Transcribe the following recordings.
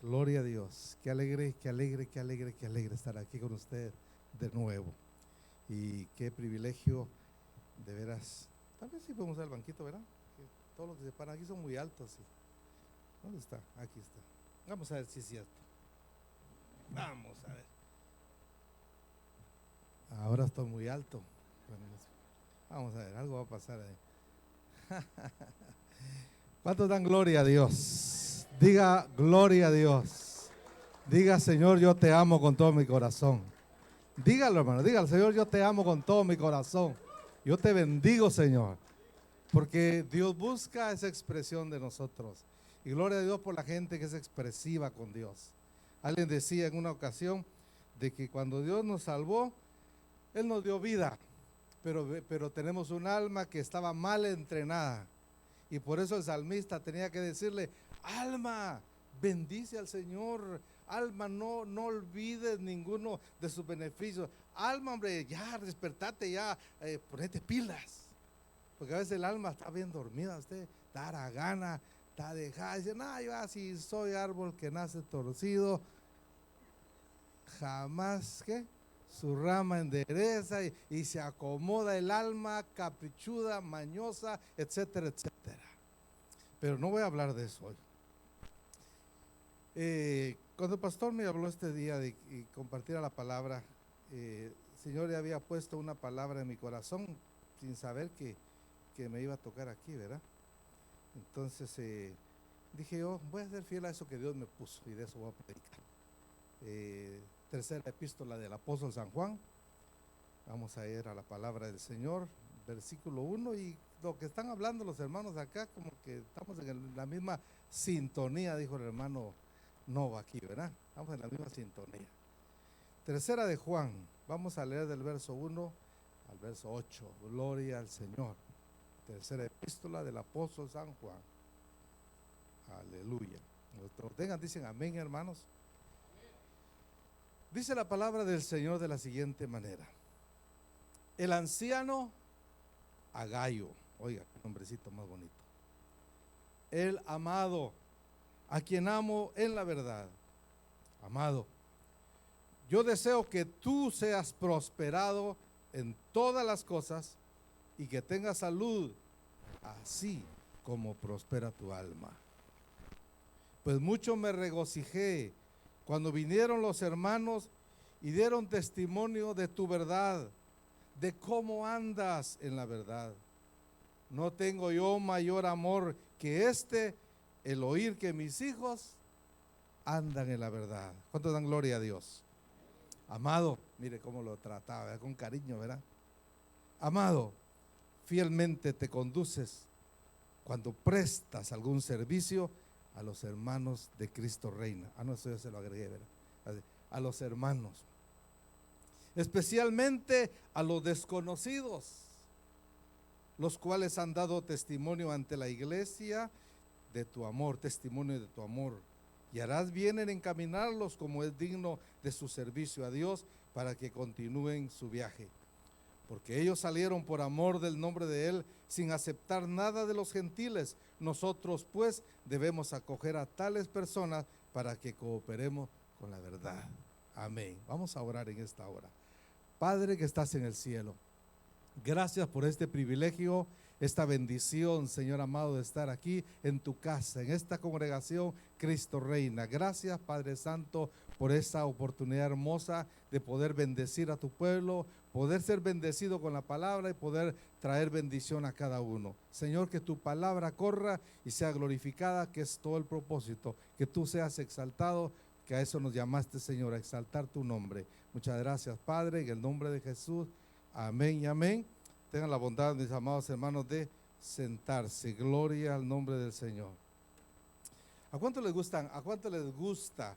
Gloria a Dios. Qué alegre, qué alegre, qué alegre, qué alegre estar aquí con usted de nuevo. Y qué privilegio, de veras. Tal vez sí podemos usar el banquito, ¿verdad? Que todos los que se paran aquí son muy altos. ¿Dónde está? Aquí está. Vamos a ver si es cierto. Vamos a ver. Ahora estoy muy alto. Bueno, vamos a ver, algo va a pasar ahí. ¿Cuántos dan gloria a Dios? Diga gloria a Dios. Diga, Señor, yo te amo con todo mi corazón. Dígalo, hermano, dígalo, Señor, yo te amo con todo mi corazón. Yo te bendigo, Señor, porque Dios busca esa expresión de nosotros. Y gloria a Dios por la gente que es expresiva con Dios. Alguien decía en una ocasión de que cuando Dios nos salvó, Él nos dio vida, pero tenemos un alma que estaba mal entrenada. Y por eso el salmista tenía que decirle: alma, bendice al Señor. Alma, no olvides ninguno de sus beneficios. Alma, hombre, ya despertate, ya, ponete pilas. Porque a veces el alma está bien dormida, usted está a gana, está dejada. Dice: no, yo así soy árbol que nace torcido, jamás, ¿qué? Su rama endereza y se acomoda el alma caprichuda, mañosa, etcétera, etcétera. Pero no voy a hablar de eso hoy. Cuando el pastor me habló este día de compartir la palabra, el Señor ya había puesto una palabra en mi corazón sin saber que me iba a tocar aquí, ¿verdad? Entonces dije yo, voy a ser fiel a eso que Dios me puso y de eso voy a predicar. Tercera epístola del apóstol San Juan. Vamos a ir a la palabra del Señor, versículo 1, y lo que están hablando los hermanos acá, como que estamos en la misma sintonía, dijo el hermano Nova aquí, ¿verdad? Estamos en la misma sintonía. Tercera de Juan, vamos a leer del verso 1 al verso 8, gloria al Señor. Tercera epístola del apóstol San Juan. Aleluya. Lo tengan, dicen amén, hermanos. Dice la palabra del Señor de la siguiente manera: el anciano Agayo, oiga, qué nombrecito más bonito, el amado, a quien amo en la verdad. Amado, yo deseo que tú seas prosperado en todas las cosas y que tengas salud, así como prospera tu alma. Pues mucho me regocijé cuando vinieron los hermanos y dieron testimonio de tu verdad, de cómo andas en la verdad. No tengo yo mayor amor que el oír que mis hijos andan en la verdad. ¿Cuántos dan gloria a Dios? Amado, mire cómo lo trataba, ¿verdad? Con cariño, ¿verdad? Amado, fielmente te conduces cuando prestas algún servicio a los hermanos de Cristo Reina. No, eso yo se lo agregué, ¿verdad? A los hermanos, especialmente a los desconocidos, los cuales han dado testimonio ante la iglesia de tu amor, testimonio de tu amor, y harás bien en encaminarlos como es digno de su servicio a Dios, para que continúen su viaje, porque ellos salieron por amor del nombre de Él, sin aceptar nada de los gentiles. Nosotros pues debemos acoger a tales personas para que cooperemos con la verdad. Amén. Vamos a orar en esta hora. Padre que estás en el cielo, gracias por este privilegio, esta bendición, Señor amado, de estar aquí en tu casa, en esta congregación Cristo Reina. Gracias, Padre Santo, por esta oportunidad hermosa de poder bendecir a tu pueblo, poder ser bendecido con la palabra y poder traer bendición a cada uno. Señor, que tu palabra corra y sea glorificada, que es todo el propósito, que tú seas exaltado, que a eso nos llamaste, Señor, a exaltar tu nombre. Muchas gracias, Padre, en el nombre de Jesús. Amén y amén. Tengan la bondad, mis amados hermanos, de sentarse. Gloria al nombre del Señor. ¿A cuánto les gusta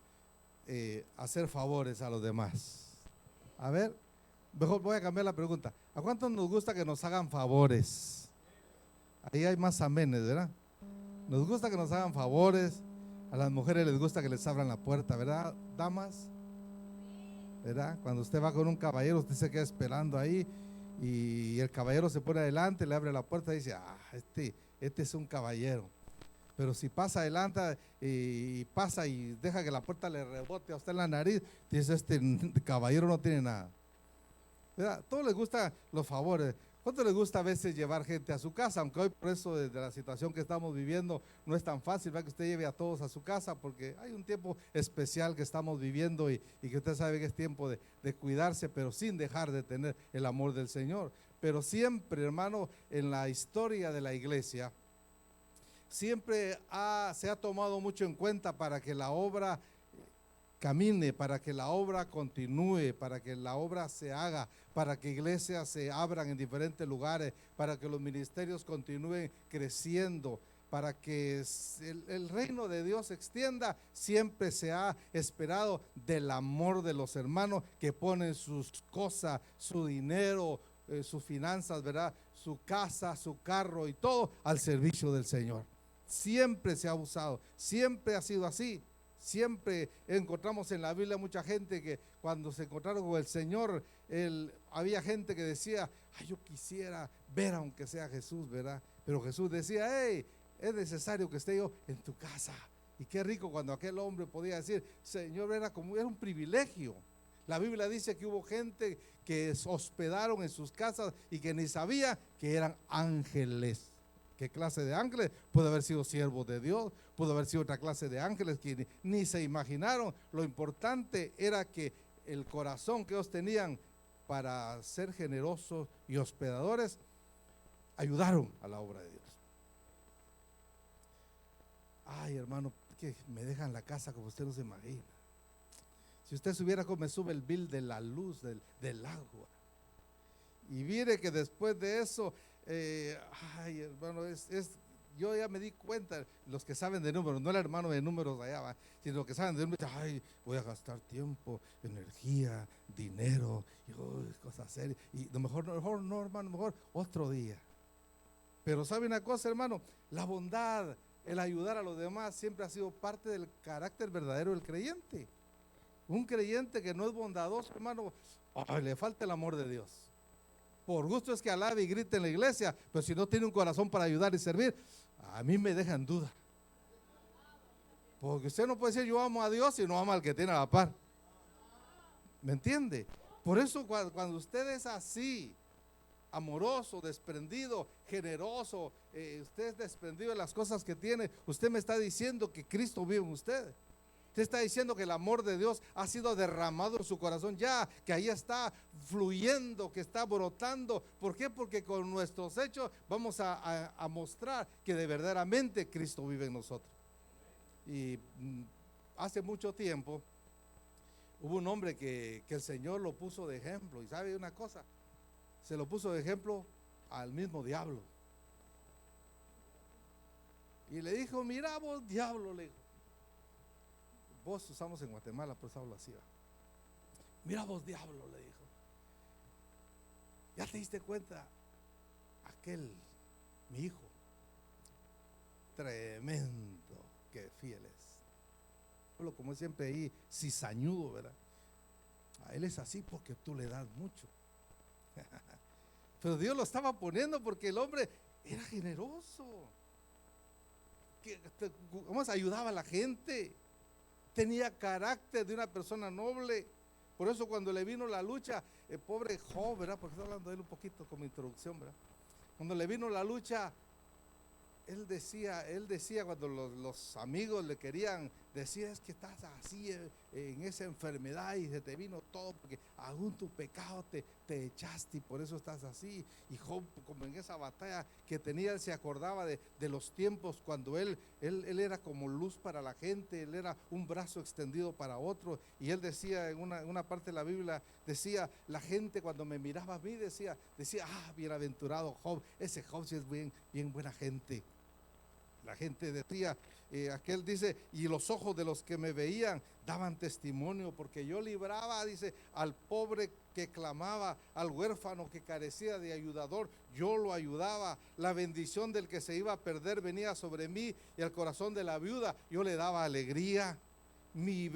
hacer favores a los demás? A ver, mejor voy a cambiar la pregunta. ¿A cuánto nos gusta que nos hagan favores? Ahí hay más amenes, ¿verdad? Nos gusta que nos hagan favores. A las mujeres les gusta que les abran la puerta, ¿verdad, damas? ¿Verdad? Cuando usted va con un caballero, usted se queda esperando ahí y el caballero se pone adelante, le abre la puerta y dice: este es un caballero. Pero si pasa adelante y pasa y deja que la puerta le rebote a usted en la nariz, dice, este caballero no tiene nada. ¿Verdad? A todos les gustan los favores. ¿Cuánto les gusta a veces llevar gente a su casa? Aunque hoy por eso desde la situación que estamos viviendo no es tan fácil, ¿verdad? Que usted lleve a todos a su casa, porque hay un tiempo especial que estamos viviendo y que usted sabe que es tiempo de cuidarse, pero sin dejar de tener el amor del Señor. Pero siempre, hermano, en la historia de la iglesia, siempre se ha tomado mucho en cuenta para que la obra camine, para que la obra continúe, para que la obra se haga, para que iglesias se abran en diferentes lugares, para que los ministerios continúen creciendo, para que el reino de Dios se extienda. Siempre se ha esperado del amor de los hermanos que ponen sus cosas, su dinero, sus finanzas, ¿verdad? Su casa, su carro y todo al servicio del Señor. Siempre se ha usado, siempre ha sido así. Siempre encontramos en la Biblia mucha gente que cuando se encontraron con el Señor, había gente que decía, ay, yo quisiera ver aunque sea Jesús, ¿verdad? Pero Jesús decía, hey, es necesario que esté yo en tu casa. Y qué rico cuando aquel hombre podía decir, Señor, era un privilegio. La Biblia dice que hubo gente que se hospedaron en sus casas y que ni sabía que eran ángeles. ¿Qué clase de ángeles? Puede haber sido siervos de Dios, pudo haber sido otra clase de ángeles que ni se imaginaron. Lo importante era que el corazón que ellos tenían para ser generosos y hospedadores ayudaron a la obra de Dios. Ay, hermano, que me dejan la casa como usted no se imagina. Si usted supiera cómo me sube el bill de la luz, del agua. Y mire que después de eso, ay, hermano, yo ya me di cuenta, los que saben de números, no el hermano de números allá, ¿va? Sino los que saben de números, ay, voy a gastar tiempo, energía, dinero, y cosas serias. Y mejor no, hermano, mejor otro día. Pero ¿sabe una cosa, hermano? La bondad, el ayudar a los demás siempre ha sido parte del carácter verdadero del creyente. Un creyente que no es bondadoso, hermano, ay, le falta el amor de Dios. Por gusto es que alabe y grite en la iglesia, pero si no tiene un corazón para ayudar y servir, a mí me deja en duda. Porque usted no puede decir yo amo a Dios y no ama al que tiene a la par. ¿Me entiende? Por eso cuando usted es así, amoroso, desprendido, generoso, usted es desprendido de las cosas que tiene, usted me está diciendo que Cristo vive en usted. Usted está diciendo que el amor de Dios ha sido derramado en su corazón ya, que ahí está fluyendo, que está brotando. ¿Por qué? Porque con nuestros hechos vamos a mostrar que de verdaderamente Cristo vive en nosotros. Y hace mucho tiempo hubo un hombre que el Señor lo puso de ejemplo. Y sabe una cosa, se lo puso de ejemplo al mismo diablo. Y le dijo, mira vos diablo, le dijo. Vos usamos en Guatemala, pues hablo así. Mira vos diablo, le dijo. ¿Ya te diste cuenta? Aquel, mi hijo, tremendo, que fiel es. Como siempre ahí, cizañudo, ¿verdad? A él es así porque tú le das mucho. Pero Dios lo estaba poniendo porque el hombre era generoso. Vamos, ayudaba a la gente. Tenía carácter de una persona noble. Por eso cuando le vino la lucha, el pobre Job, ¿verdad? Porque estoy hablando de él un poquito como introducción, ¿verdad? Cuando le vino la lucha, él decía cuando los amigos le querían, decía, es que estás así en esa enfermedad y se te vino todo porque aún tu pecado te echaste y por eso estás así. Y Job, como en esa batalla que tenía, él se acordaba de los tiempos cuando él era como luz para la gente, él era un brazo extendido para otro. Y él decía en una parte de la Biblia, decía, la gente cuando me miraba a mí decía, bienaventurado Job, ese Job sí es bien buena gente. La gente decía, aquel dice, y los ojos de los que me veían daban testimonio, porque yo libraba, dice, al pobre que clamaba, al huérfano que carecía de ayudador, yo lo ayudaba. La bendición del que se iba a perder venía sobre mí, y al corazón de la viuda yo le daba alegría. Mi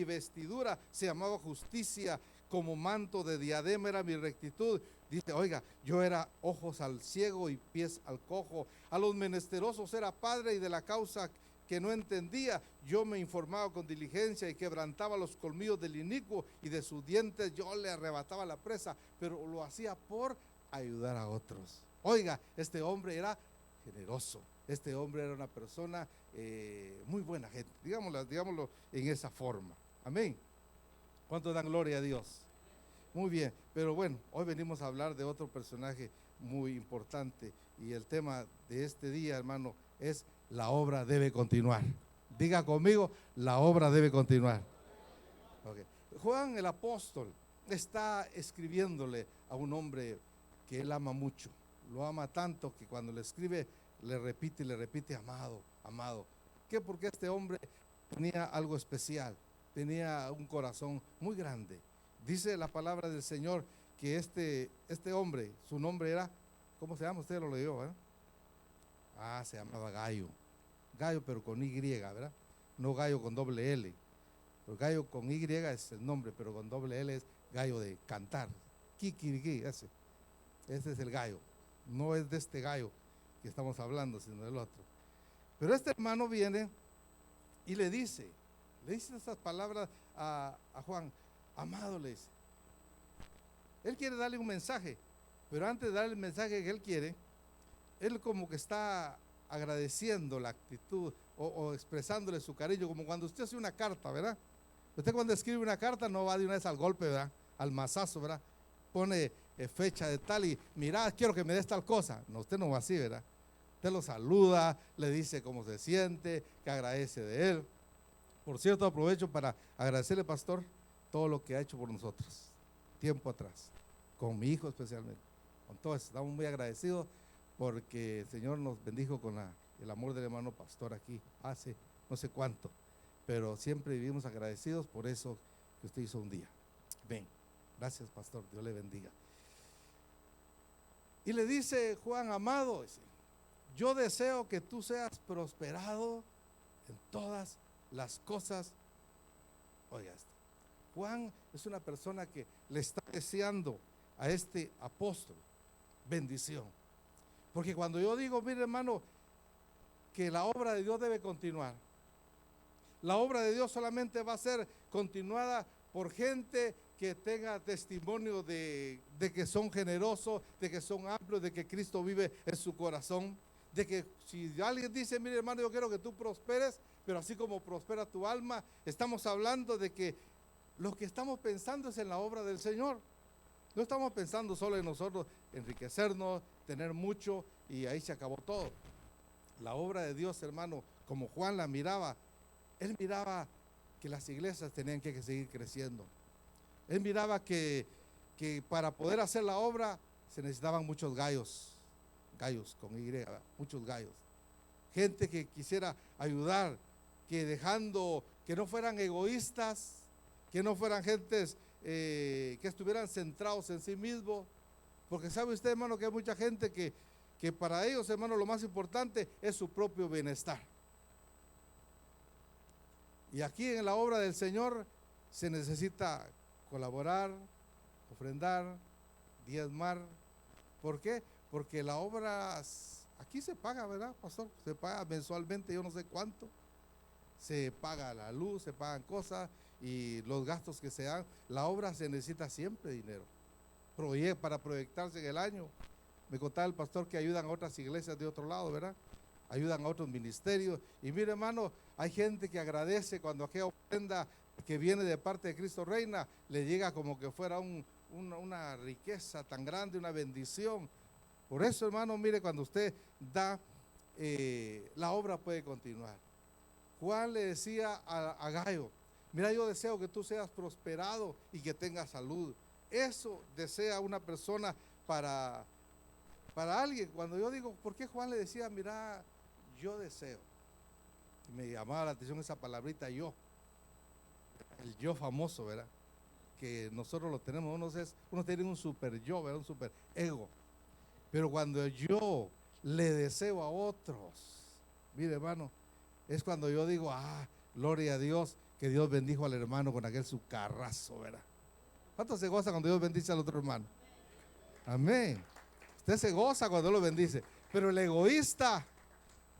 vestidura se llamaba justicia, como manto de diadema era mi rectitud. Dice, oiga, yo era ojos al ciego y pies al cojo, a los menesterosos era padre y de la causa que no entendía, yo me informaba con diligencia y quebrantaba los colmillos del inicuo y de sus dientes yo le arrebataba la presa, pero lo hacía por ayudar a otros. Oiga, este hombre era generoso, este hombre era una persona muy buena gente, digámoslo en esa forma. Amén. ¿Cuánto dan gloria a Dios? Muy bien, pero bueno, hoy venimos a hablar de otro personaje muy importante y el tema de este día, hermano, es la obra debe continuar. Diga conmigo, la obra debe continuar. Okay. Juan el apóstol está escribiéndole a un hombre que él ama mucho, lo ama tanto que cuando le escribe le repite y le repite, amado, amado. ¿Qué? Porque este hombre tenía algo especial, tenía un corazón muy grande. Dice la palabra del Señor que este hombre, su nombre era, ¿cómo se llama? Usted lo leyó, ¿verdad? Se llamaba Gallo. Gallo, pero con Y, ¿verdad? No Gallo con doble L. Pero Gallo con Y es el nombre, pero con doble L es gallo de cantar. Kikiriki, ese es el gallo. No es de este gallo que estamos hablando, sino del otro. Pero este hermano viene y le dice estas palabras a Juan. Amado, le dice, él quiere darle un mensaje, pero antes de darle el mensaje que él quiere, él como que está agradeciendo la actitud o expresándole su cariño, como cuando usted hace una carta, ¿verdad? Usted cuando escribe una carta no va de una vez al golpe, ¿verdad? Al mazazo, ¿verdad? Pone fecha de tal y mira, quiero que me des tal cosa. No, usted no va así, ¿verdad? Usted lo saluda, le dice cómo se siente, que agradece de él. Por cierto, aprovecho para agradecerle, pastor, todo lo que ha hecho por nosotros, tiempo atrás, con mi hijo especialmente, con todo eso, estamos muy agradecidos porque el Señor nos bendijo con el amor del hermano pastor aquí, hace no sé cuánto, pero siempre vivimos agradecidos por eso que usted hizo un día. Ven, gracias pastor, Dios le bendiga. Y le dice Juan, amado, yo deseo que tú seas prosperado en todas las cosas. Oiga esto. Juan es una persona que le está deseando a este apóstol bendición. Porque cuando yo digo, mire hermano, que la obra de Dios debe continuar, la obra de Dios solamente va a ser continuada por gente que tenga testimonio de que son generosos, de que son amplios, de que Cristo vive en su corazón, de que si alguien dice, mire hermano, yo quiero que tú prosperes, pero así como prospera tu alma, estamos hablando de que lo que estamos pensando es en la obra del Señor. No estamos pensando solo en nosotros, enriquecernos, tener mucho y ahí se acabó todo. La obra de Dios, hermano, como Juan la miraba, él miraba que las iglesias tenían que seguir creciendo. Él miraba que para poder hacer la obra se necesitaban muchos gallos con Y, muchos gallos. Gente que quisiera ayudar, que dejando, que no fueran egoístas, que no fueran gentes que estuvieran centrados en sí mismos, porque sabe usted, hermano, que hay mucha gente que para ellos, hermano, lo más importante es su propio bienestar. Y aquí en la obra del Señor se necesita colaborar, ofrendar, diezmar. ¿Por qué? Porque la obra aquí se paga, ¿verdad, pastor? Se paga mensualmente, yo no sé cuánto. Se paga la luz, se pagan cosas y los gastos que se dan. La obra se necesita siempre dinero para proyectarse en el año. Me contaba el pastor que ayudan a otras iglesias de otro lado, ¿verdad? Ayudan a otros ministerios. Y mire, hermano, hay gente que agradece cuando aquella ofrenda que viene de parte de Cristo Reina le llega como que fuera una riqueza tan grande, una bendición. Por eso, hermano, mire, cuando usted da, la obra puede continuar. Juan le decía a Gallo, mira, yo deseo que tú seas prosperado y que tengas salud. Eso desea una persona para alguien. Cuando yo digo, ¿por qué Juan le decía, mira, yo deseo? Me llamaba la atención esa palabrita yo, el yo famoso, ¿verdad? Que nosotros lo tenemos, uno tiene un super yo, ¿verdad? Un super ego. Pero cuando yo le deseo a otros, mire hermano, es cuando yo digo, gloria a Dios, que Dios bendijo al hermano con aquel su carrazo, ¿verdad? ¿Cuánto se goza cuando Dios bendice al otro hermano? Amén. Usted se goza cuando lo bendice. Pero el egoísta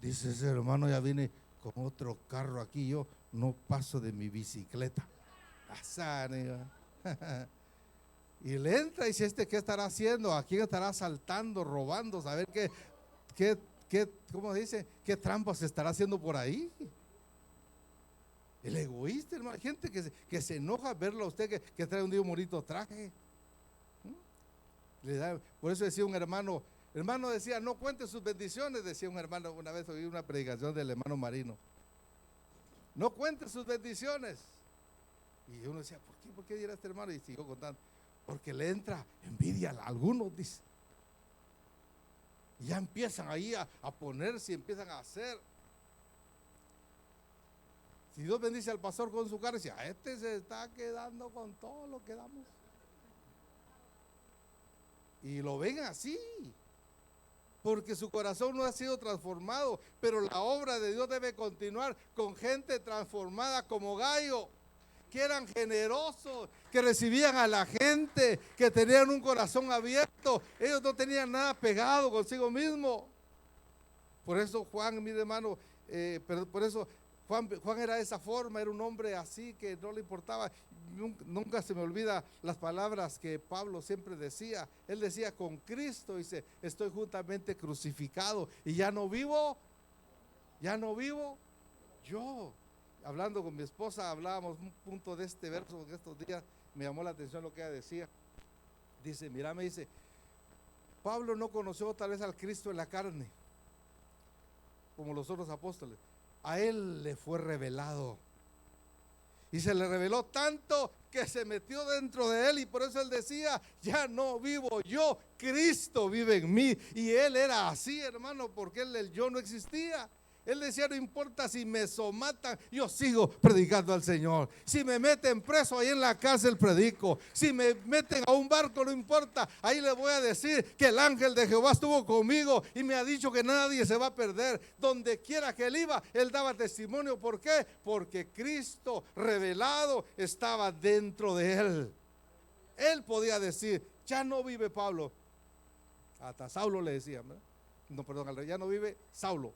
dice: ese hermano ya viene con otro carro aquí, yo no paso de mi bicicleta. Y le entra y dice: ¿qué estará haciendo? ¿A quién estará asaltando, robando? Saber ¿cómo dice? ¿Qué trampas se estará haciendo por ahí? El egoísta, hermano. Hay gente que se enoja verlo a usted que trae un día un bonito traje. Por eso decía un hermano decía: no cuente sus bendiciones. Decía un hermano, una vez oí una predicación del hermano Marino: no cuente sus bendiciones. Y uno decía: ¿por qué dirá este hermano? Y siguió contando: porque le entra envidia a algunos, dice. Y ya empiezan ahí a ponerse y empiezan a hacer. Si Dios bendice al pastor con su carne, dice: a este se está quedando con todo lo que damos. Y lo ven así, porque su corazón no ha sido transformado. Pero la obra de Dios debe continuar con gente transformada como Gallo, que eran generosos, que recibían a la gente, que tenían un corazón abierto. Ellos no tenían nada pegado consigo mismo. Por eso Juan, mi hermano, por eso Juan era de esa forma, era un hombre así que no le importaba. Nunca se me olvida las palabras que Pablo siempre decía. Él decía: con Cristo, dice, estoy juntamente crucificado y ya no vivo yo. Hablando con mi esposa, hablábamos un punto de este verso en estos días. Me llamó la atención lo que ella decía. Dice: mira, me dice, Pablo no conoció tal vez al Cristo en la carne como los otros apóstoles. A él le fue revelado, y se le reveló tanto que se metió dentro de él. Y por eso él decía: ya no vivo yo, Cristo vive en mí. Y él era así, hermano, porque el yo no existía. Él decía: no importa si me somatan, yo sigo predicando al Señor. Si me meten preso ahí en la cárcel, predico. Si me meten a un barco, no importa, ahí le voy a decir que el ángel de Jehová estuvo conmigo y me ha dicho que nadie se va a perder. Donde quiera que él iba, él daba testimonio. ¿Por qué? Porque Cristo revelado estaba dentro de él. Él podía decir: ya no vive Pablo. Hasta Saulo le decían, ¿verdad? No, perdón, ya no vive Saulo.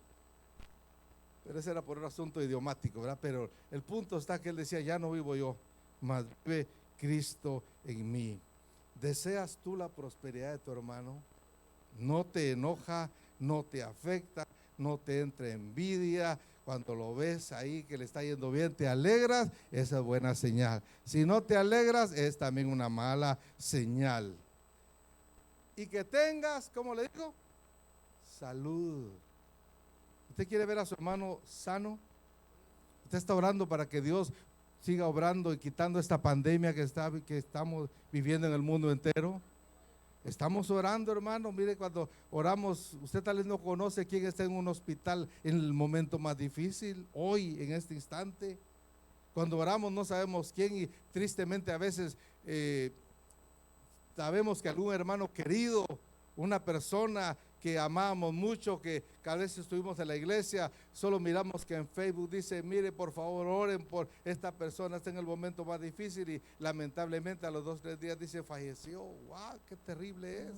Pero ese era por un asunto idiomático, ¿verdad? Pero el punto está que él decía: ya no vivo yo, mas vive Cristo en mí. ¿Deseas tú la prosperidad de tu hermano? ¿No te enoja, no te afecta, no te entra envidia? Cuando lo ves ahí que le está yendo bien, ¿te alegras? Esa es buena señal. Si no te alegras, es también una mala señal. Y que tengas, ¿cómo le digo? Salud. ¿Usted quiere ver a su hermano sano? ¿Usted está orando para que Dios siga obrando y quitando esta pandemia que estamos viviendo en el mundo entero? Estamos orando, hermano. Mire, cuando oramos, usted tal vez no conoce quién está en un hospital en el momento más difícil, hoy, en este instante. Cuando oramos no sabemos quién, y tristemente a veces sabemos que algún hermano querido, una persona que amamos mucho, que cada vez estuvimos en la iglesia, solo miramos que en Facebook dice: mire, por favor, oren por esta persona, está en el momento más difícil, y lamentablemente a los 2 o 3 días dice: falleció. ¡Wow! ¡Qué terrible es!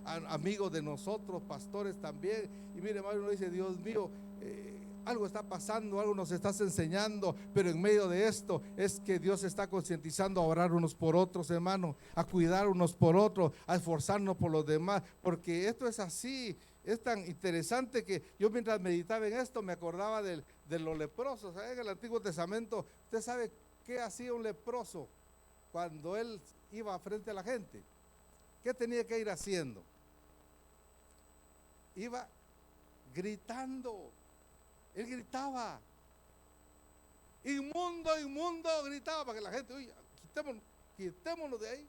Amigos de nosotros, pastores también. Y mire, hermano, uno dice: Dios mío, algo está pasando, algo nos estás enseñando, pero en medio de esto es que Dios está concientizando a orar unos por otros, hermano, a cuidar unos por otros, a esforzarnos por los demás, porque esto es así. Es tan interesante que yo, mientras meditaba en esto, me acordaba de los leprosos. En el Antiguo Testamento, ¿usted sabe qué hacía un leproso cuando él iba frente a la gente? ¿Qué tenía que ir haciendo? Iba gritando. Él gritaba: inmundo, inmundo, gritaba para que la gente: oye, quitémonos de ahí.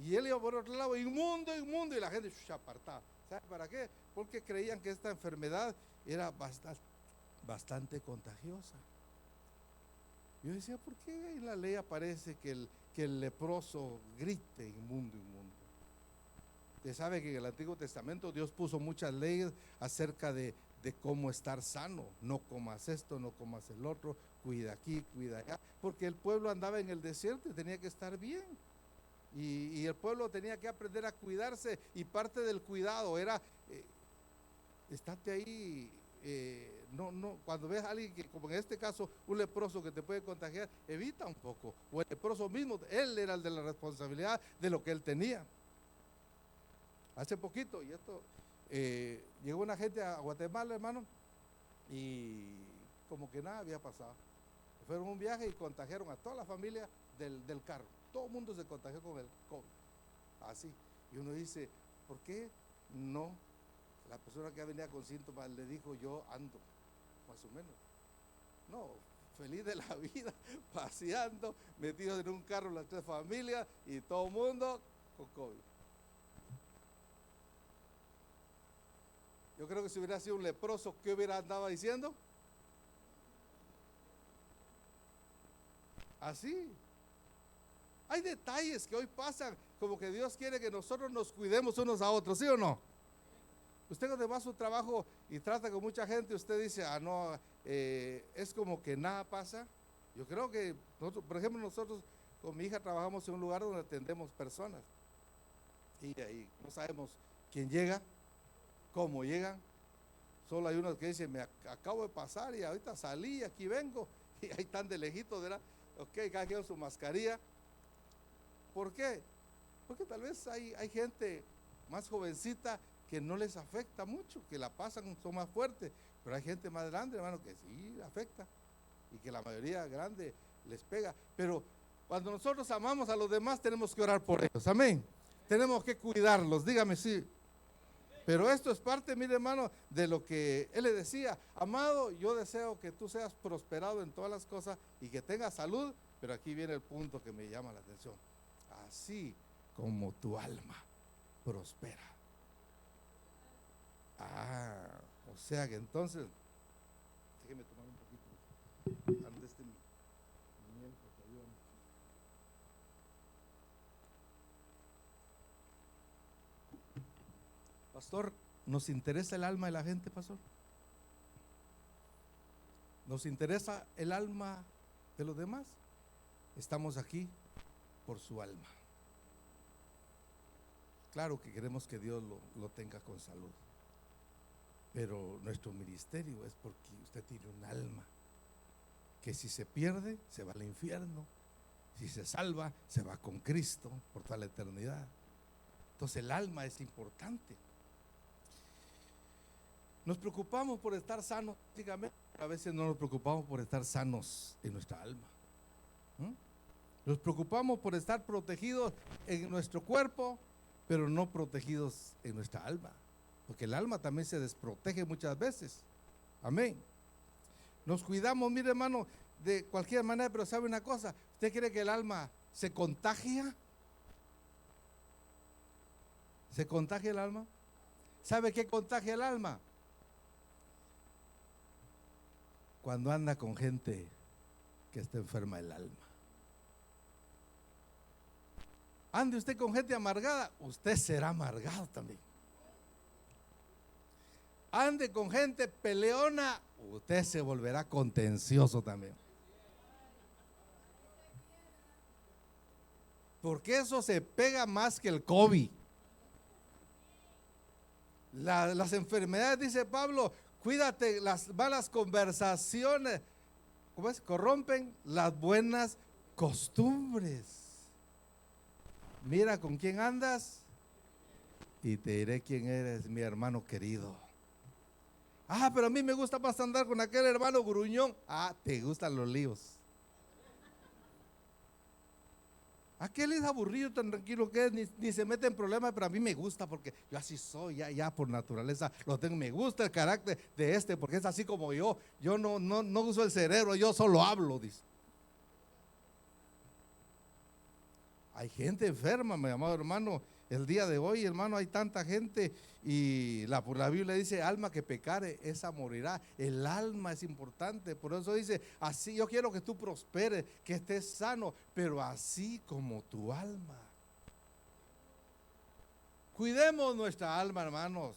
Y él iba por otro lado: inmundo, inmundo, y la gente se apartaba. ¿Sabe para qué? Porque creían que esta enfermedad era bastante contagiosa. Yo decía: ¿por qué en la ley aparece que el leproso grite inmundo, inmundo? Usted sabe que en el Antiguo Testamento Dios puso muchas leyes acerca de cómo estar sano. No comas esto, no comas el otro, cuida aquí, cuida allá, porque el pueblo andaba en el desierto y tenía que estar bien. y el pueblo tenía que aprender a cuidarse, y parte del cuidado era, estate ahí, cuando ves a alguien que, como en este caso, un leproso que te puede contagiar, evita un poco, o el leproso mismo, él era el de la responsabilidad de lo que él tenía. Hace poquito, y esto, llegó una gente a Guatemala, hermano, y como que nada había pasado. Fueron a un viaje y contagiaron a toda la familia del carro. Todo el mundo se contagió con el COVID. Así. Y uno dice, ¿por qué no? La persona que venía con síntomas le dijo, yo ando, más o menos. No, feliz de la vida, paseando, metidos en un carro las 3 familias y todo el mundo con COVID. Yo creo que si hubiera sido un leproso, ¿qué hubiera andado diciendo? Así. Hay detalles que hoy pasan, como que Dios quiere que nosotros nos cuidemos unos a otros, ¿sí o no? Usted cuando va a su trabajo y trata con mucha gente, usted dice, no, es como que nada pasa. Yo creo que, por ejemplo, nosotros con mi hija trabajamos en un lugar donde atendemos personas. Y ahí no sabemos quién llega, cómo llegan. Solo hay unos que dicen, me acabo de pasar y ahorita salí y aquí vengo. Y ahí están de lejitos, ¿verdad? Ok, cada quien con su mascarilla. ¿Por qué? Porque tal vez hay gente más jovencita que no les afecta mucho, que la pasan, son más fuertes, pero hay gente más grande, hermano, que sí afecta y que la mayoría grande les pega. Pero cuando nosotros amamos a los demás, tenemos que orar por ellos, amén. Tenemos que cuidarlos, dígame sí. Pero esto es parte, mire hermano, de lo que él le decía, amado, yo deseo que tú seas prosperado en todas las cosas y que tengas salud, pero aquí viene el punto que me llama la atención, así como tu alma prospera. O sea que entonces, déjeme tomar un poquito antes de este miel, porque ayúdame. Pastor, ¿nos interesa el alma de la gente, pastor? ¿Nos interesa el alma de los demás? Estamos aquí por su alma. Claro que queremos que Dios lo tenga con salud, pero nuestro ministerio es porque usted tiene un alma que si se pierde, se va al infierno. Si se salva, se va con Cristo por toda la eternidad. Entonces el alma es importante. Nos preocupamos por estar sanos físicamente, a veces no nos preocupamos por estar sanos en nuestra alma. Nos preocupamos por estar protegidos en nuestro cuerpo, pero no protegidos en nuestra alma, porque el alma también se desprotege muchas veces. Amén. Nos cuidamos, mire hermano, de cualquier manera, pero ¿sabe una cosa? ¿Usted cree que el alma se contagia? ¿Se contagia el alma? ¿Sabe qué contagia el alma? Cuando anda con gente que está enferma del alma. Ande usted con gente amargada, usted será amargado también. Ande con gente peleona, usted se volverá contencioso también. Porque eso se pega más que el COVID. Las enfermedades, dice Pablo, cuídate, las malas conversaciones, ¿cómo es? Corrompen las buenas costumbres. Mira con quién andas y te diré quién eres, mi hermano querido. Pero a mí me gusta más andar con aquel hermano gruñón. Te gustan los líos. Aquel es aburrido, tan tranquilo que es, ni se mete en problemas, pero a mí me gusta porque yo así soy, ya por naturaleza lo tengo. Me gusta el carácter de este porque es así como yo no uso el cerebro, yo solo hablo, dice. Hay gente enferma, mi amado hermano, el día de hoy, hermano, hay tanta gente y la Biblia dice, alma que pecare, esa morirá. El alma es importante, por eso dice, así yo quiero que tú prosperes, que estés sano, pero así como tu alma. Cuidemos nuestra alma, hermanos,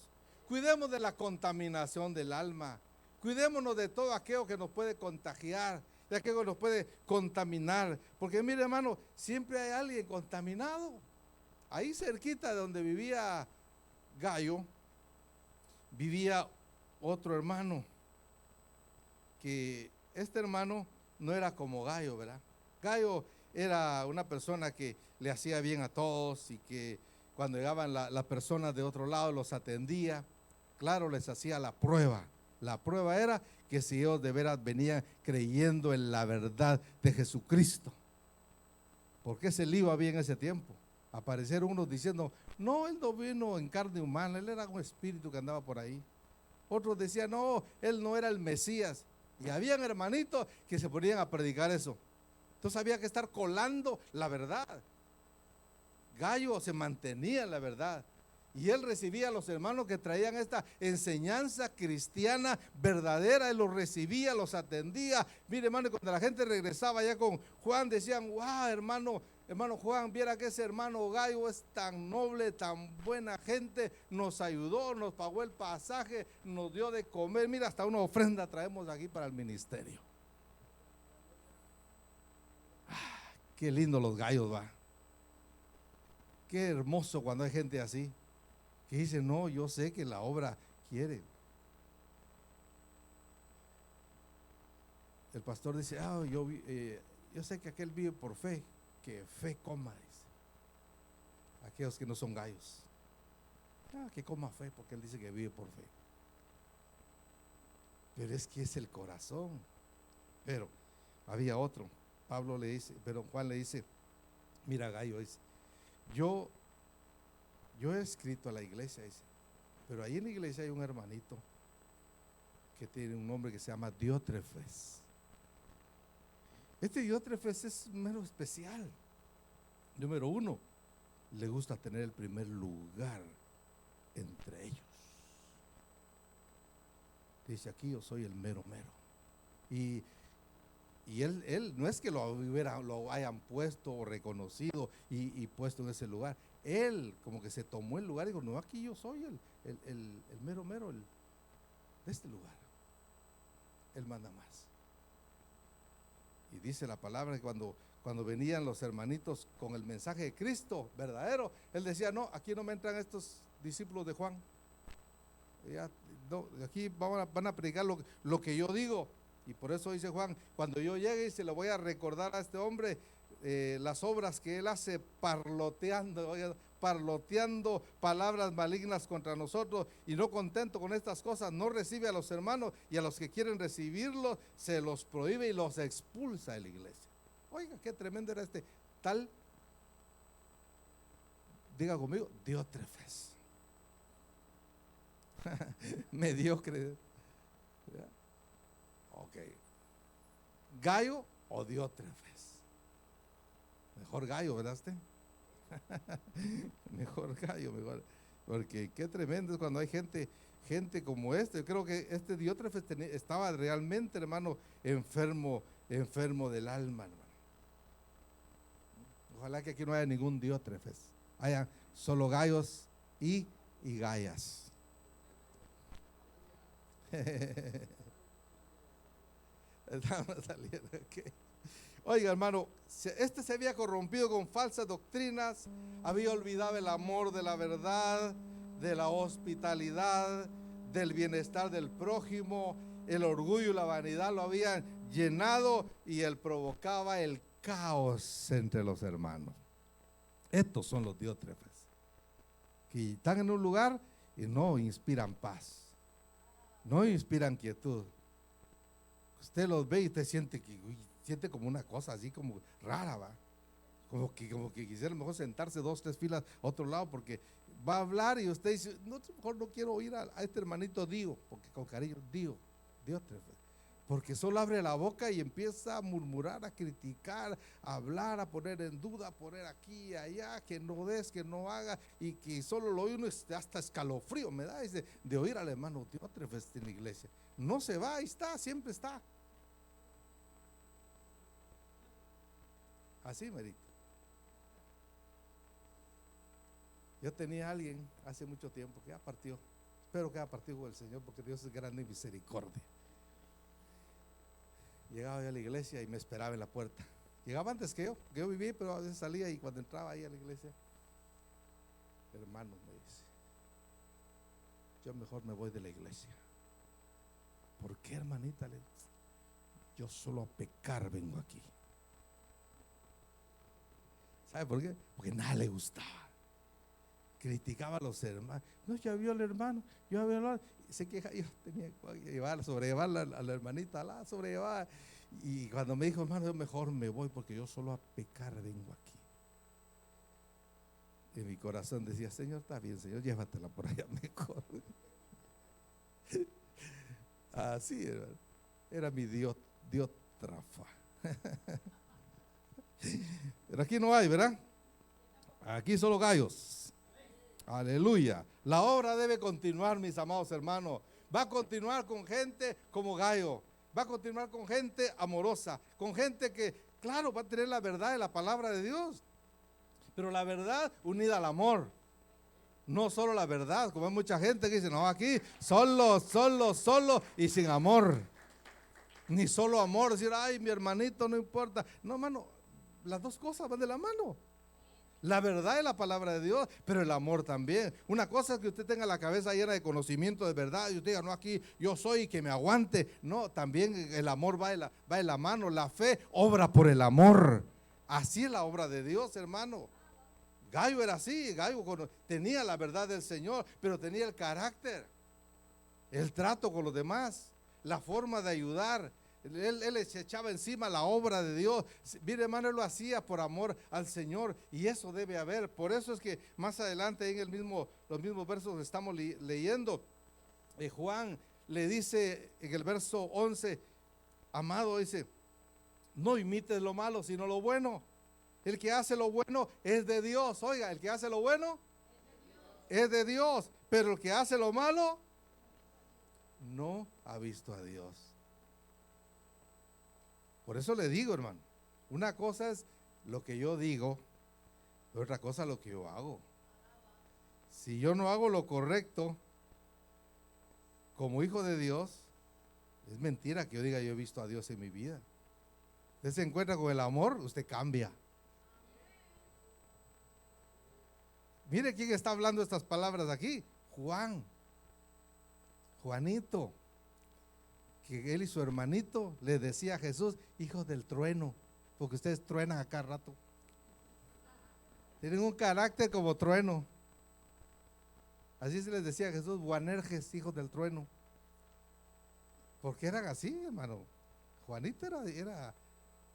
cuidemos de la contaminación del alma, cuidémonos de todo aquello que nos puede contagiar. ya que algo nos puede contaminar. Porque mire, hermano, siempre hay alguien contaminado. Ahí cerquita de donde vivía Gallo, vivía otro hermano, que este hermano no era como Gallo, ¿verdad? Gallo era una persona que le hacía bien a todos y que cuando llegaban las personas de otro lado los atendía. Claro, les hacía la prueba. La prueba era que si ellos de veras venían creyendo en la verdad de Jesucristo. Porque ese lío había en ese tiempo. Aparecieron unos diciendo, no, él no vino en carne humana, él era un espíritu que andaba por ahí. Otros decían, no, él no era el Mesías. Y habían hermanitos que se ponían a predicar eso. Entonces había que estar colando la verdad. Gallo se mantenía en la verdad. Y él recibía a los hermanos que traían esta enseñanza cristiana verdadera. Él los recibía, los atendía. Mire, hermano, cuando la gente regresaba ya con Juan, decían, wow, hermano Juan, viera que ese hermano Gallo es tan noble, tan buena gente, nos ayudó, nos pagó el pasaje, nos dio de comer. Mira, hasta una ofrenda traemos aquí para el ministerio. Qué lindo los gallos, va. Qué hermoso cuando hay gente así, que dice, no, yo sé que la obra quiere. El pastor dice, yo sé que aquel vive por fe, que fe coma, dice. Aquellos que no son gallos, que coma fe, porque él dice que vive por fe. Pero es que es el corazón. Pero había otro, Juan le dice, mira, Gallo, dice, yo he escrito a la iglesia, dice, pero ahí en la iglesia hay un hermanito que tiene un nombre que se llama Diótrefes. Este Diótrefes es mero especial. Número uno, le gusta tener el primer lugar entre ellos. Dice, aquí yo soy el mero mero. Y él no es que lo hayan puesto o reconocido y puesto en ese lugar. Él como que se tomó el lugar y dijo, no, aquí yo soy el mero mero de este lugar. Él manda más. Y dice la palabra que cuando venían los hermanitos con el mensaje de Cristo verdadero, él decía, no, aquí no me entran estos discípulos de Juan. No, aquí van a predicar lo que yo digo. Y por eso dice Juan, cuando yo llegue y se lo voy a recordar a este hombre las obras que él hace parloteando palabras malignas contra nosotros, y no contento con estas cosas, no recibe a los hermanos, y a los que quieren recibirlos se los prohíbe y los expulsa de la iglesia. Oiga, qué tremendo era este tal, diga conmigo, Diótrefes. Mediocre. Ok. Gallo o Diótrefes. Mejor Gallo, ¿verdad usted? Mejor Gallo, mejor. Porque qué tremendo es cuando hay gente como este. Yo creo que este Diótrefes estaba realmente, hermano, enfermo del alma, hermano. Ojalá que aquí no haya ningún Diótrefes. Haya solo gallos y gallas. Oiga, hermano, este se había corrompido con falsas doctrinas, había olvidado el amor de la verdad, de la hospitalidad, del bienestar del prójimo. El orgullo y la vanidad lo habían llenado y él provocaba el caos entre los hermanos. Estos son los Diótrefes, que están en un lugar y no inspiran paz, no inspiran quietud. Usted los ve y usted siente como una cosa así como rara, va. Como que quisiera mejor sentarse 2, 3 filas a otro lado, porque va a hablar y usted dice, no, mejor no quiero oír a este hermanito Dio, porque con cariño, Diótrefes, porque solo abre la boca y empieza a murmurar, a criticar, a hablar, a poner en duda, a poner aquí y allá, que no des, que no haga, y que solo lo oye uno, hasta escalofrío me da de oír al hermano Diótrefes en la iglesia. No se va, ahí está, siempre está. Así, Marito. Yo tenía a alguien hace mucho tiempo que ya partió. Espero que haya partido con el Señor, porque Dios es grande en misericordia. Llegaba yo a la iglesia y me esperaba en la puerta. Llegaba antes que yo vivía, pero a veces salía y cuando entraba ahí a la iglesia, hermano, me dice, yo mejor me voy de la iglesia. ¿Por qué, hermanita? Yo solo a pecar vengo aquí. ¿Sabe por qué? Porque nada le gustaba. Criticaba a los hermanos. No, ya vio al hermano, yo había hablado. Se queja, yo tenía que sobrellevar a la hermanita, sobrellevar. Y cuando me dijo, hermano, yo mejor me voy porque yo solo a pecar vengo aquí. En mi corazón decía, Señor, está bien, Señor, llévatela por allá mejor. Así era mi diótrafa. Pero aquí no hay, ¿verdad? Aquí solo gallos. Aleluya. La obra debe continuar, mis amados hermanos. Va a continuar con gente como Gallo. Va a continuar con gente amorosa, con gente que, claro, va a tener la verdad de la palabra de Dios, pero la verdad unida al amor. No solo la verdad, como hay mucha gente que dice, no, aquí solo y sin amor. Ni solo amor, decir, ay, mi hermanito, no importa. No, hermano, las dos cosas van de la mano. La verdad es la palabra de Dios, pero el amor también. Una cosa es que usted tenga la cabeza llena de conocimiento de verdad y usted diga, no, aquí yo soy y que me aguante. No, también el amor va en la mano. La fe obra por el amor. Así es la obra de Dios, hermano. Gallo era así. Gallo tenía la verdad del Señor, pero tenía el carácter, el trato con los demás, la forma de ayudar. Él se echaba encima la obra de Dios. Mire, hermano, él lo hacía por amor al Señor, y eso debe haber. Por eso es que más adelante en los mismos versos que estamos leyendo, Juan le dice en el verso 11, amado, dice, no imites lo malo, sino lo bueno. El que hace lo bueno es de Dios. Oiga, el que hace lo bueno es de Dios, pero el que hace lo malo no ha visto a Dios. Por eso le digo, hermano, una cosa es lo que yo digo, otra cosa es lo que yo hago. Si yo no hago lo correcto como hijo de Dios, es mentira que yo diga yo he visto a Dios en mi vida. Usted se encuentra con el amor, usted cambia. Mire quién está hablando estas palabras aquí. Juanito, que él y su hermanito le decía a Jesús, hijos del trueno, porque ustedes truenan a cada rato. Tienen un carácter como trueno. Así se les decía a Jesús, Boanerges, hijos del trueno. Porque eran así, hermano. Juanito era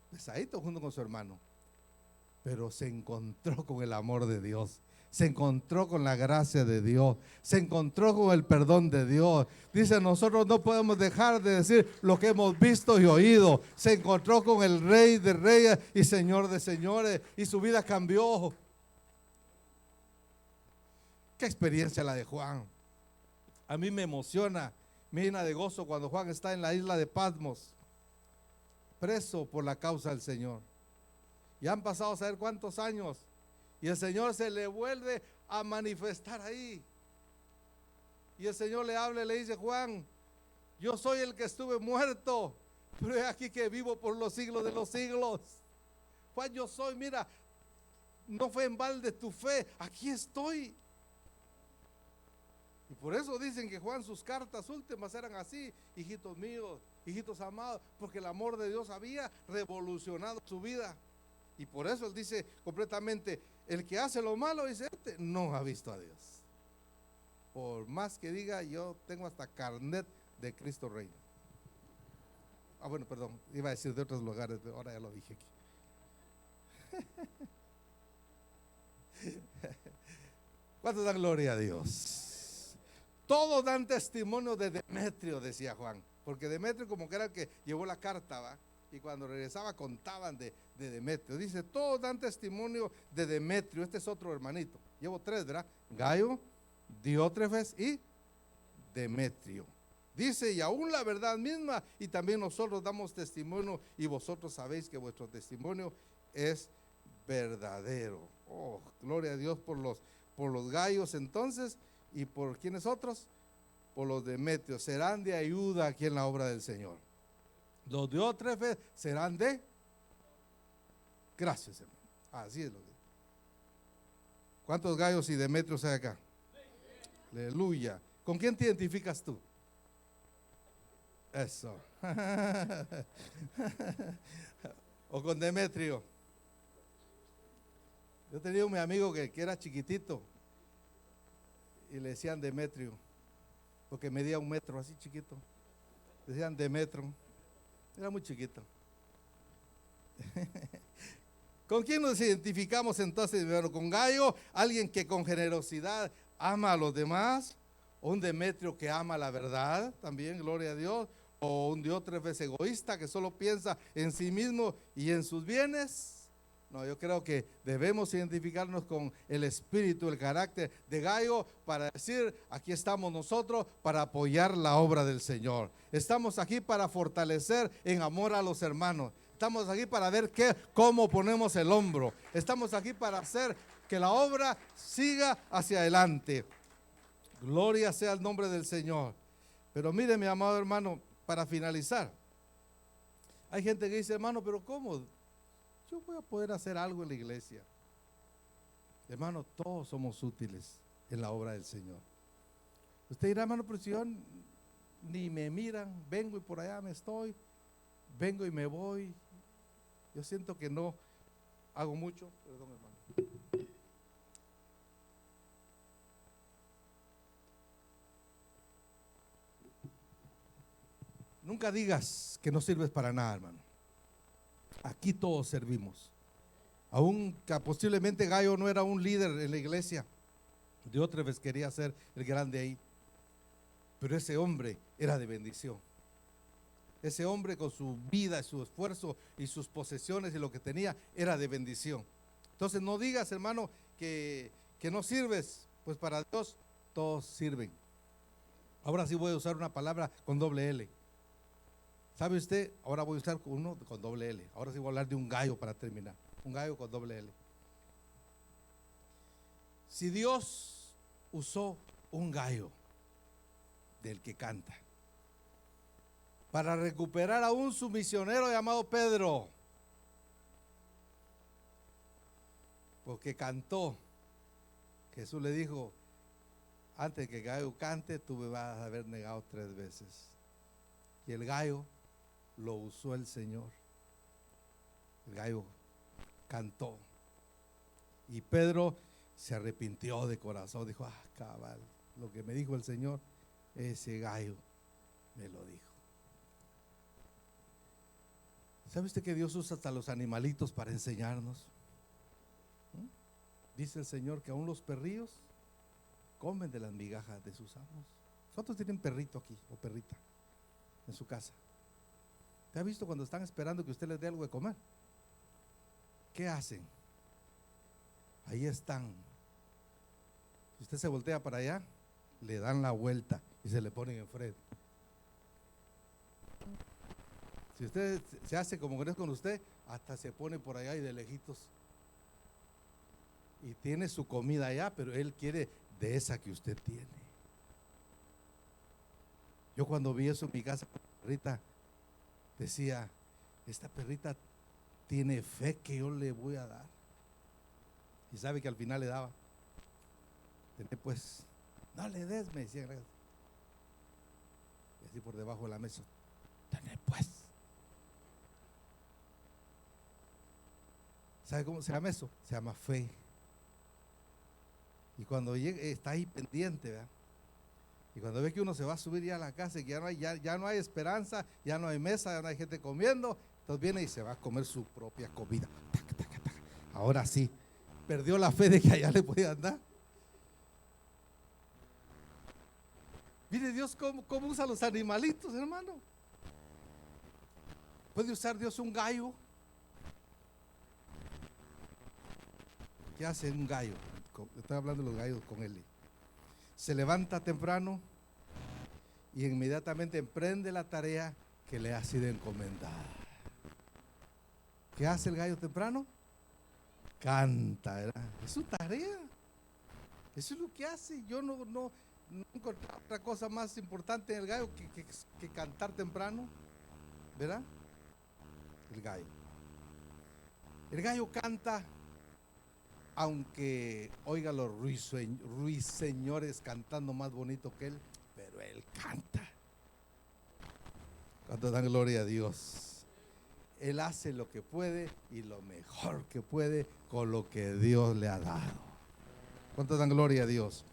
pesadito junto con su hermano, pero se encontró con el amor de Dios. Se encontró con la gracia de Dios, se encontró con el perdón de Dios. Dice, nosotros no podemos dejar de decir lo que hemos visto y oído. Se encontró con el Rey de Reyes y Señor de Señores, y su vida cambió. Qué experiencia la de Juan. A mí me emociona, me llena de gozo cuando Juan está en la isla de Patmos, preso por la causa del Señor. Y han pasado a saber cuántos años, y el Señor se le vuelve a manifestar ahí. Y el Señor le habla y le dice, Juan, yo soy el que estuve muerto, pero es aquí que vivo por los siglos de los siglos. Juan, yo soy, mira, no fue en balde tu fe, aquí estoy. Y por eso dicen que Juan, sus cartas últimas eran así, hijitos míos, hijitos amados, porque el amor de Dios había revolucionado su vida. Y por eso él dice completamente, el que hace lo malo, dice, no ha visto a Dios. Por más que diga, yo tengo hasta carnet de Cristo Rey. Bueno, perdón, iba a decir de otros lugares, pero ahora ya lo dije aquí. ¿Cuántos dan gloria a Dios? Todos dan testimonio de Demetrio, decía Juan, porque Demetrio como que era el que llevó la carta, ¿va? Y cuando regresaba contaban de Demetrio. Dice, todos dan testimonio de Demetrio. Este es otro hermanito. Llevo tres, ¿verdad? Gallo, Diótrefes y Demetrio. Dice, y aún la verdad misma, y también nosotros damos testimonio, y vosotros sabéis que vuestro testimonio es verdadero. Oh, gloria a Dios por los gallos entonces, y por ¿quiénes otros? Por los Demetrios. Serán de ayuda aquí en la obra del Señor. Los diótrefes serán de. Gracias, hermano. Así es lo que. ¿Cuántos gallos y demetrios hay acá? Aleluya. ¿Con quién te identificas tú? Eso. O con Demetrio. Yo tenía un amigo que era chiquitito y le decían Demetrio, porque medía 1 metro, así chiquito. Decían Demetrio. Era muy chiquito. ¿Con quién nos identificamos entonces? Bueno, con Gayo, alguien que con generosidad ama a los demás, o un Demetrio que ama la verdad, también, gloria a Dios, o un Diótrefes egoísta que solo piensa en sí mismo y en sus bienes. No, yo creo que debemos identificarnos con el espíritu, el carácter de Gayo para decir, aquí estamos nosotros para apoyar la obra del Señor. Estamos aquí para fortalecer en amor a los hermanos. Estamos aquí para ver cómo ponemos el hombro. Estamos aquí para hacer que la obra siga hacia adelante. Gloria sea el nombre del Señor. Pero mire, mi amado hermano, para finalizar, hay gente que dice, hermano, pero ¿cómo? Yo voy a poder hacer algo en la iglesia. Hermano, todos somos útiles en la obra del Señor. Usted dirá, hermano, pero si yo ni me miran, vengo y por allá me estoy, vengo y me voy. Yo siento que no hago mucho. Perdón, hermano. Nunca digas que no sirves para nada, hermano. Aquí todos servimos. Aún que posiblemente Gayo no era un líder en la iglesia, Diótrefes quería ser el grande ahí, pero ese hombre era de bendición. Ese hombre con su vida, su esfuerzo y sus posesiones y lo que tenía era de bendición. Entonces no digas, hermano, que no sirves, pues para Dios todos sirven. Ahora sí voy a usar una palabra con doble L. ¿Sabe usted? Ahora voy a usar uno con doble L. Ahora sí voy a hablar de un gallo para terminar. Un gallo con doble L. Si Dios usó un gallo del que canta para recuperar aún su misionero llamado Pedro, porque cantó, Jesús le dijo, antes que el gallo cante, tú me vas a haber negado 3 veces. Y el gallo lo usó el Señor. El gallo cantó. Y Pedro se arrepintió de corazón. Dijo, cabal, lo que me dijo el Señor, ese gallo me lo dijo. ¿Sabe usted que Dios usa hasta los animalitos para enseñarnos? Dice el Señor que aún los perrillos comen de las migajas de sus amos. ¿Cuántos tienen perrito aquí o perrita en su casa? ¿Te ha visto cuando están esperando que usted les dé algo de comer? ¿Qué hacen? Ahí están. Si usted se voltea para allá, le dan la vuelta y se le ponen enfrente. Si usted se hace como que no es con usted, hasta se pone por allá y de lejitos. Y tiene su comida allá, pero él quiere de esa que usted tiene. Yo cuando vi eso en mi casa, perrita, decía, esta perrita tiene fe que yo le voy a dar. Y sabe que al final le daba. Pues, no le des, me decía. Y así por debajo de la mesa, tené pues. ¿Sabe cómo se llama eso? Se llama fe. Y cuando llegue, está ahí pendiente, ¿verdad? Y cuando ve que uno se va a subir ya a la casa y que ya no hay esperanza, ya no hay mesa, ya no hay gente comiendo, entonces viene y se va a comer su propia comida. Tac, tac, tac. Ahora sí, perdió la fe de que allá le podía andar. Mire Dios cómo usa los animalitos, hermano. Puede usar Dios un gallo. ¿Qué hace un gallo? Estoy hablando de los gallos con él. Se levanta temprano y inmediatamente emprende la tarea que le ha sido encomendada. ¿Qué hace el gallo temprano? Canta, ¿verdad? Es su tarea. Eso es lo que hace. Yo no encontré otra cosa más importante en el gallo que cantar temprano. ¿verdad? El gallo. El gallo canta, aunque oiga los ruiseñores cantando más bonito que él, pero él canta. Cuando dan gloria a Dios. Él hace lo que puede y lo mejor que puede con lo que Dios le ha dado. ¿Cuántos dan gloria a Dios?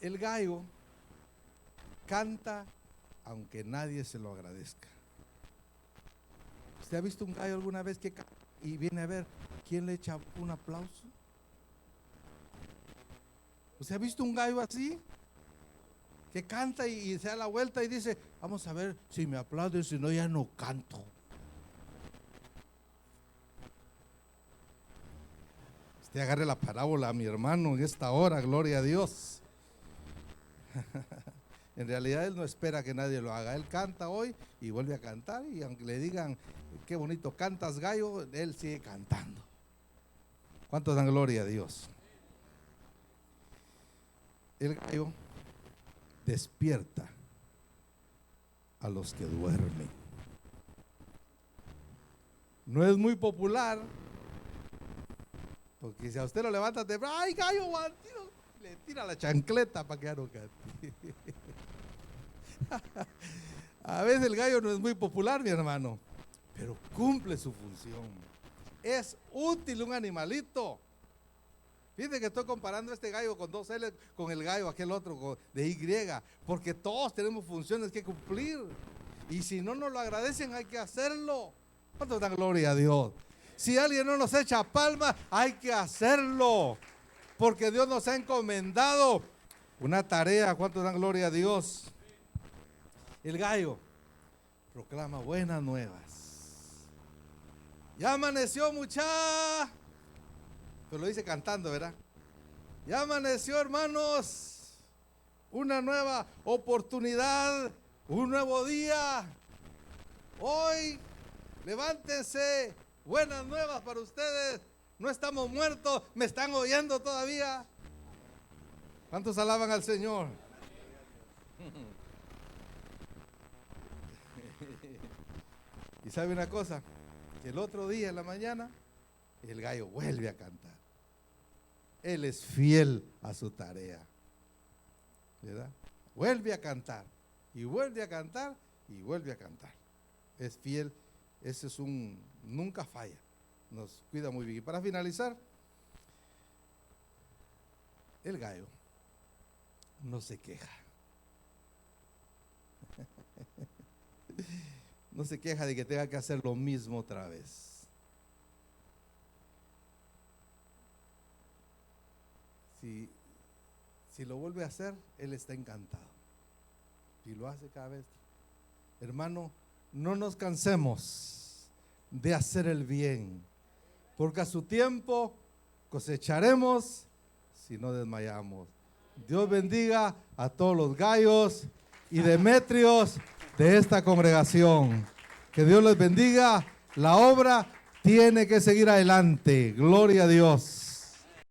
El gallo canta aunque nadie se lo agradezca. ¿Usted ha visto un gallo alguna vez que canta y viene a ver quién le echa un aplauso? ¿Usted ha visto un gallo así? Que canta y se da la vuelta y dice, vamos a ver si me aplauden, si no ya no canto. Usted agarre la parábola a mi hermano en esta hora, gloria a Dios. En realidad él no espera que nadie lo haga. Él canta hoy y vuelve a cantar, y aunque le digan qué bonito cantas, gallo, él sigue cantando. ¿Cuántos dan gloria a Dios? El gallo despierta a los que duermen. No es muy popular, porque si a usted lo levanta temprano, ¡ay, gallo, bandido! Le tira la chancleta para que ya no cante. A veces el gallo no es muy popular, mi hermano, pero cumple su función. Es útil un animalito. Fíjense que estoy comparando este gallo con 2 L con el gallo aquel otro de Y, porque todos tenemos funciones que cumplir, y si no nos lo agradecen hay que hacerlo. ¿Cuánto da gloria a Dios? Si alguien no nos echa palma, hay que hacerlo, porque Dios nos ha encomendado una tarea. ¿Cuánto dan gloria a Dios? El gallo proclama buenas nuevas. Ya amaneció, muchacha. Pero lo dice cantando, ¿verdad? Ya amaneció, hermanos. Una nueva oportunidad, un nuevo día. Hoy, levántense. Buenas nuevas para ustedes. No estamos muertos, me están oyendo todavía. ¿Cuántos alaban al Señor? Y sabe una cosa, que el otro día en la mañana el gallo vuelve a cantar. Él es fiel a su tarea, ¿verdad? Vuelve a cantar y vuelve a cantar y vuelve a cantar. Es fiel, ese es nunca falla, nos cuida muy bien. Y para finalizar, el gallo no se queja. No se queja de que tenga que hacer lo mismo otra vez. Si lo vuelve a hacer, él está encantado. Y lo hace cada vez. Hermano, no nos cansemos de hacer el bien, porque a su tiempo cosecharemos si no desmayamos. Dios bendiga a todos los gallos y demetrios de esta congregación. Que Dios les bendiga. La obra tiene que seguir adelante. Gloria a Dios.